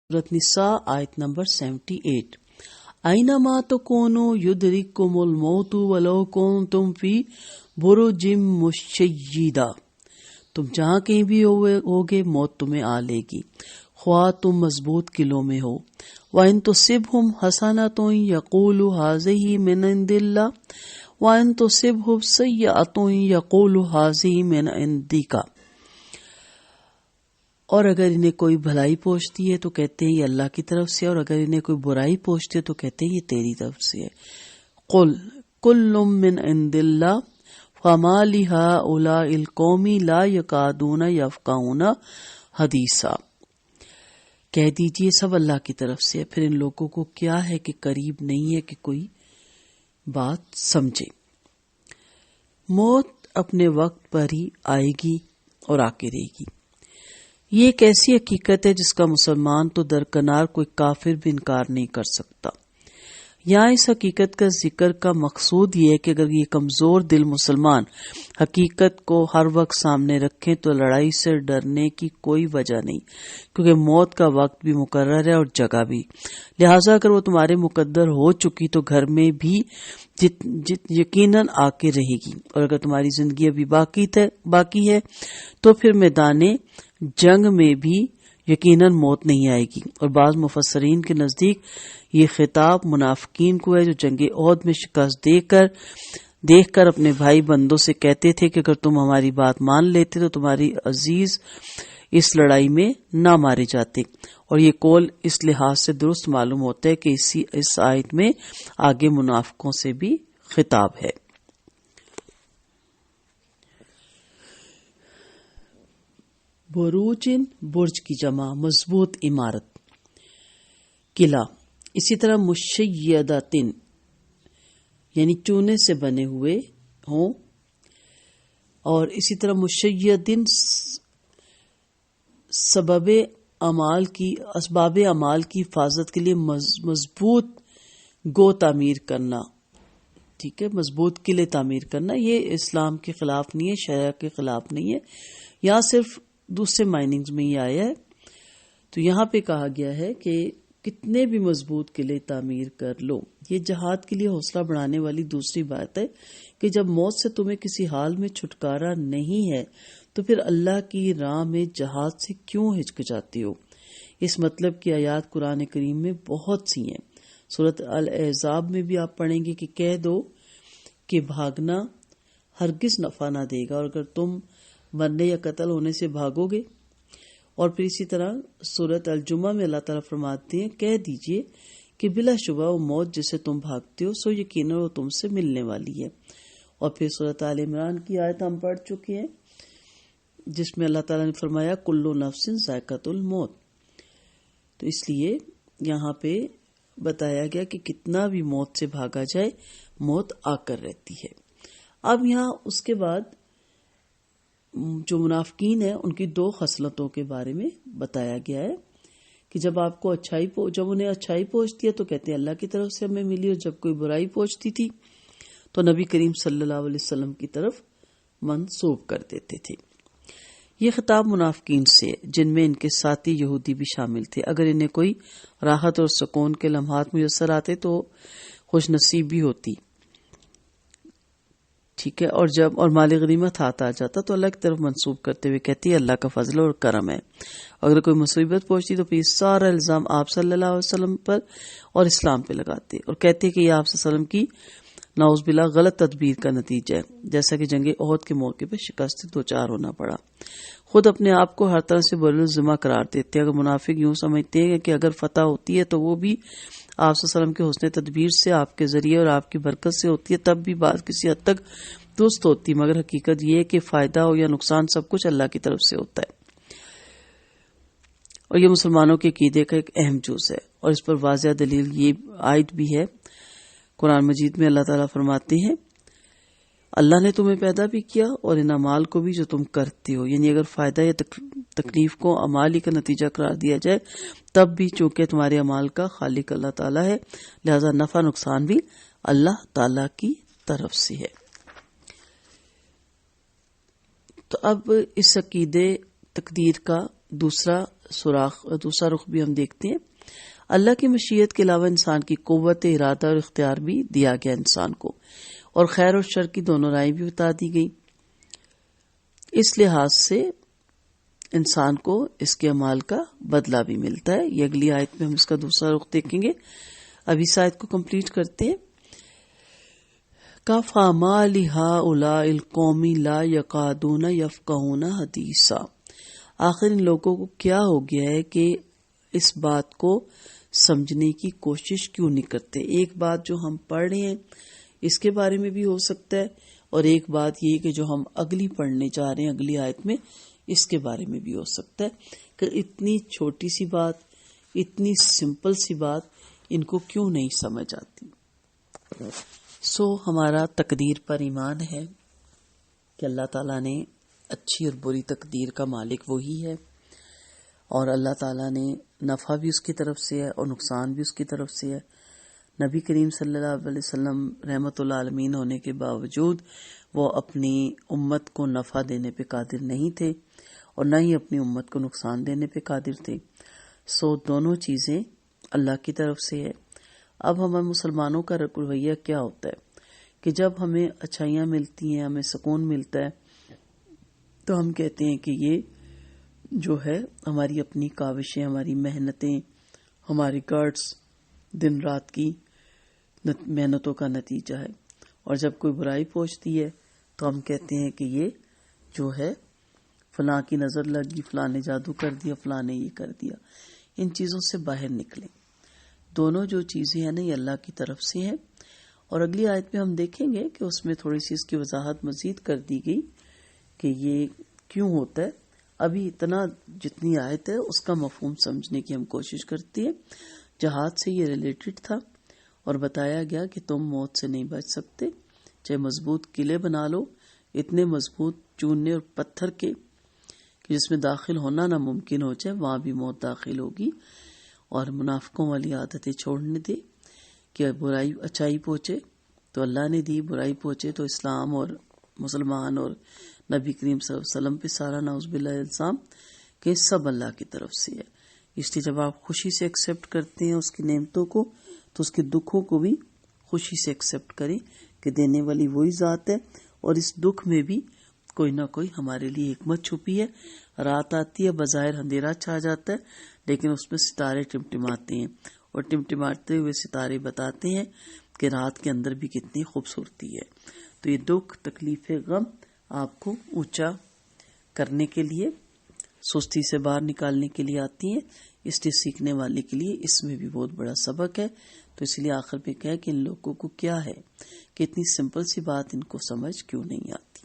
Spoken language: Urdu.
سورۃ نساء آیت نمبر 78۔ اینما تکونوا یدرککم الموت ولو کنتم فی برج مشیدہ، تم جہاں کہیں بھی ہوگے موت تمہیں آ لے گی، خواہ تم مضبوط قلعوں میں ہو۔ وَإِن تُصِبْهُمْ حَسَنَةٌ يَقُولُوا هَٰذِهِ مِنْ عِندِ اللَّهِ وَإِن تُصِبْهُمْ سَيِّئَةٌ يَقُولُوا هَٰذِهِ مِنْ عِندِكَ، اور اگر انہیں کوئی بھلائی پہنچتی ہے تو کہتے ہیں یہ اللہ کی طرف سے، اور اگر انہیں کوئی برائی پہنچتی ہے تو کہتے ہیں یہ تیری طرف سے ہے۔ قُلْ كُلٌّ مِّنْ عِندِ اللَّهِ فَمَا لِهَٰؤُلَاءِ الْقَوْمِ لَا يَكَادُونَ يَفْقَهُونَ حَدِيثًا، کہہ دیجئے سب اللہ کی طرف سے، پھر ان لوگوں کو کیا ہے کہ قریب نہیں ہے کہ کوئی بات سمجھے۔ موت اپنے وقت پر ہی آئے گی اور آ کے رہے گی۔ یہ ایک ایسی حقیقت ہے جس کا مسلمان تو درکنار کوئی کافر بھی انکار نہیں کر سکتا۔ یہاں اس حقیقت کا ذکر کا مقصود یہ ہے کہ اگر یہ کمزور دل مسلمان حقیقت کو ہر وقت سامنے رکھیں تو لڑائی سے ڈرنے کی کوئی وجہ نہیں، کیونکہ موت کا وقت بھی مقرر ہے اور جگہ بھی، لہٰذا اگر وہ تمہارے مقدر ہو چکی تو گھر میں بھی یقیناً آ کے رہے گی، اور اگر تمہاری زندگی ابھی باقی ہے تو پھر میدان جنگ میں بھی یقیناً موت نہیں آئے گی۔ اور بعض مفسرین کے نزدیک یہ خطاب منافقین کو ہے جو جنگ احد میں شکست دیکھ کر اپنے بھائی بندوں سے کہتے تھے کہ اگر تم ہماری بات مان لیتے تو تمہاری عزیز اس لڑائی میں نہ مارے جاتے، اور یہ قول اس لحاظ سے درست معلوم ہوتا ہے کہ اس آیت میں آگے منافقوں سے بھی خطاب ہے۔ بروجن، برج کی جمع، مضبوط عمارت، قلعہ۔ اسی طرح مشیدتن یعنی چونے سے بنے ہوئے ہوں، اور اسی طرح مشیدن اسباب اعمال کی حفاظت کے لیے مضبوط گو تعمیر کرنا، ٹھیک ہے، مضبوط قلعے تعمیر کرنا۔ یہ اسلام کے خلاف نہیں ہے، شریعہ کے خلاف نہیں ہے، یہاں صرف دوسرے مائننگز میں یہ آیا ہے۔ تو یہاں پہ کہا گیا ہے کہ کتنے بھی مضبوط قلعے تعمیر کر لو، یہ جہاد کے لیے حوصلہ بڑھانے والی دوسری بات ہے کہ جب موت سے تمہیں کسی حال میں چھٹکارا نہیں ہے تو پھر اللہ کی راہ میں جہاد سے کیوں ہچکچاتے ہو۔ اس مطلب کی آیات قرآن کریم میں بہت سی ہیں۔ سورۃ الاحزاب میں بھی آپ پڑھیں گے کہ کہہ دو کہ بھاگنا ہرگز نفع نہ دے گا، اور اگر تم مرنے یا قتل ہونے سے بھاگو گے۔ اور پھر اسی طرح سورۃ الجمعہ میں اللہ تعالیٰ فرماتے ہیں کہہ دیجئے کہ بلا شبہ وہ موت جسے تم بھاگتے ہو سو یقیناً وہ تم سے ملنے والی ہے۔ اور پھر سورۃ آل عمران کی آیت ہم پڑھ چکے ہیں جس میں اللہ تعالیٰ نے فرمایا کل نفس ذائقۃ الموت۔ تو اس لیے یہاں پہ بتایا گیا کہ کتنا بھی موت سے بھاگا جائے موت آ کر رہتی ہے۔ اب یہاں اس کے بعد جو منافقین ہیں ان کی دو خصلتوں کے بارے میں بتایا گیا ہے کہ جب انہیں اچھائی پہنچتی ہے تو کہتے ہیں اللہ کی طرف سے ہمیں ملی، اور جب کوئی برائی پہنچتی تھی تو نبی کریم صلی اللہ علیہ وسلم کی طرف منسوب کر دیتے تھے۔ یہ خطاب منافقین سے جن میں ان کے ساتھی یہودی بھی شامل تھے۔ اگر انہیں کوئی راحت اور سکون کے لمحات میسر آتے تو خوش نصیب بھی ہوتی، ٹھیک ہے، اور مال غنیمت ہاتھ آ جاتا تو اللہ کی طرف منسوب کرتے ہوئے کہتی ہے اللہ کا فضل اور کرم ہے۔ اگر کوئی مصیبت پہنچتی تو پھر سارا الزام آپ صلی اللہ علیہ وسلم پر اور اسلام پہ لگاتے اور کہتے کہ یہ آپ صلی اللہ علیہ وسلم کی نعوذ باللہ غلط تدبیر کا نتیجہ ہے، جیسا کہ جنگ احد کے موقع پہ شکست دوچار ہونا پڑا۔ خود اپنے آپ کو ہر طرح سے بر الذمہ قرار دیتے ہیں۔ اگر منافق یوں سمجھتے ہیں کہ اگر فتح ہوتی ہے تو وہ بھی آپ صلی اللہ علیہ وسلم کے حسن تدبیر سے، آپ کے ذریعے اور آپ کی برکت سے ہوتی ہے، تب بھی بات کسی حد تک درست ہوتی، مگر حقیقت یہ ہے کہ فائدہ ہو یا نقصان سب کچھ اللہ کی طرف سے ہوتا ہے۔ اور یہ مسلمانوں کے عقیدے کا ایک اہم جز ہے، اور اس پر واضح دلیل یہ آیت بھی ہے۔ قرآن مجید میں اللہ تعالیٰ فرماتے ہیں اللہ نے تمہیں پیدا بھی کیا اور ان اعمال کو بھی جو تم کرتے ہو، یعنی اگر فائدہ یا تکلیف کو اعمال ہی کا نتیجہ قرار دیا جائے تب بھی چونکہ تمہارے اعمال کا خالق اللہ تعالیٰ ہے، لہذا نفع نقصان بھی اللہ تعالیٰ کی طرف سے ہے۔ تو اب اس عقیدے تقدیر کا دوسرا دوسرا رخ بھی ہم دیکھتے ہیں. اللہ کی مشیت کے علاوہ انسان کی قوت ارادہ اور اختیار بھی دیا گیا انسان کو، اور خیر اور شر کی دونوں رائے بھی بتا دی گئی. اس لحاظ سے انسان کو اس کے اعمال کا بدلہ بھی ملتا ہے. یہ اگلی آیت میں ہم اس کا دوسرا رخ دیکھیں گے. اب اس آیت کو کمپلیٹ کرتے ہیں. کَفَىٰ مَا لِهَٰؤُلَاءِ الْقَوْمِ لَا يَكَادُونَ يَفْقَهُونَ حَدِيثًا. آخر ان لوگوں کو کیا ہو گیا ہے کہ اس بات کو سمجھنے کی کوشش کیوں نہیں کرتے. ایک بات جو ہم پڑھ رہے ہیں اس کے بارے میں بھی ہو سکتا ہے، اور ایک بات یہ کہ جو ہم اگلی پڑھنے جا رہے ہیں اگلی آیت میں اس کے بارے میں بھی ہو سکتا ہے کہ اتنی چھوٹی سی بات، اتنی سمپل سی بات ان کو کیوں نہیں سمجھ آتی. ہمارا تقدیر پر ایمان ہے کہ اللہ تعالیٰ نے اچھی اور بری تقدیر کا مالک وہی ہے، اور اللہ تعالیٰ نے نفع بھی اس کی طرف سے ہے اور نقصان بھی اس کی طرف سے ہے. نبی کریم صلی اللہ علیہ وسلم رحمت اللہ عالمین ہونے کے باوجود وہ اپنی امت کو نفع دینے پہ قادر نہیں تھے اور نہ ہی اپنی امت کو نقصان دینے پہ قادر تھے. دونوں چیزیں اللہ کی طرف سے ہے. اب ہمیں مسلمانوں کا رویہ کیا ہوتا ہے کہ جب ہمیں اچھائیاں ملتی ہیں، ہمیں سکون ملتا ہے، تو ہم کہتے ہیں کہ یہ جو ہے ہماری اپنی کاوشیں، ہماری محنتیں، ہماری گٹس، دن رات کی محنتوں کا نتیجہ ہے. اور جب کوئی برائی پہنچتی ہے تو ہم کہتے ہیں کہ یہ جو ہے فلاں کی نظر لگ گئی، فلاں نے جادو کر دیا، فلاں نے یہ کر دیا. ان چیزوں سے باہر نکلیں. دونوں جو چیزیں ہیں نا یہ اللہ کی طرف سے ہیں. اور اگلی آیت میں ہم دیکھیں گے کہ اس میں تھوڑی سی اس کی وضاحت مزید کر دی گئی کہ یہ کیوں ہوتا ہے. ابھی اتنا جتنی آیت ہے اس کا مفہوم سمجھنے کی ہم کوشش کرتے ہیں. جہاد سے یہ ریلیٹڈ تھا اور بتایا گیا کہ تم موت سے نہیں بچ سکتے، چاہے مضبوط قلعے بنا لو، اتنے مضبوط چونے اور پتھر کے کہ جس میں داخل ہونا ناممکن ہو جائے، وہاں بھی موت داخل ہوگی. اور منافقوں والی عادتیں چھوڑنے دے کہ برائی اچھائی پہنچے تو اللہ نے دی، برائی پہنچے تو اسلام اور مسلمان اور نبی کریم صلی اللہ علیہ وسلم پہ سارا نعوذ باللہ الزام کہ سب اللہ کی طرف سے ہے. اس لیے جب آپ خوشی سے ایکسیپٹ کرتے ہیں اس کی نعمتوں کو تو اس کے دکھوں کو بھی خوشی سے ایکسیپٹ کریں کہ دینے والی وہی ذات ہے، اور اس دکھ میں بھی کوئی نہ کوئی ہمارے لیے حکمت چھپی ہے. رات آتی ہے، بظاہر اندھیرا چھا جاتا ہے، لیکن اس میں ستارے ٹمٹماتے ہیں، اور ٹمٹماتے ہوئے ستارے بتاتے ہیں کہ رات کے اندر بھی کتنی خوبصورتی ہے. تو یہ دکھ، تکلیف، غم آپ کو اونچا کرنے کے لیے، سستی سے باہر نکالنے کے لیے آتی ہیں. اس لیے سیکھنے والے کے لیے اس میں بھی بہت بڑا سبق ہے. تو اس لیے آخر پہ کہا کہ ان لوگوں کو کیا ہے کہ اتنی سمپل سی بات ان کو سمجھ کیوں نہیں آتی.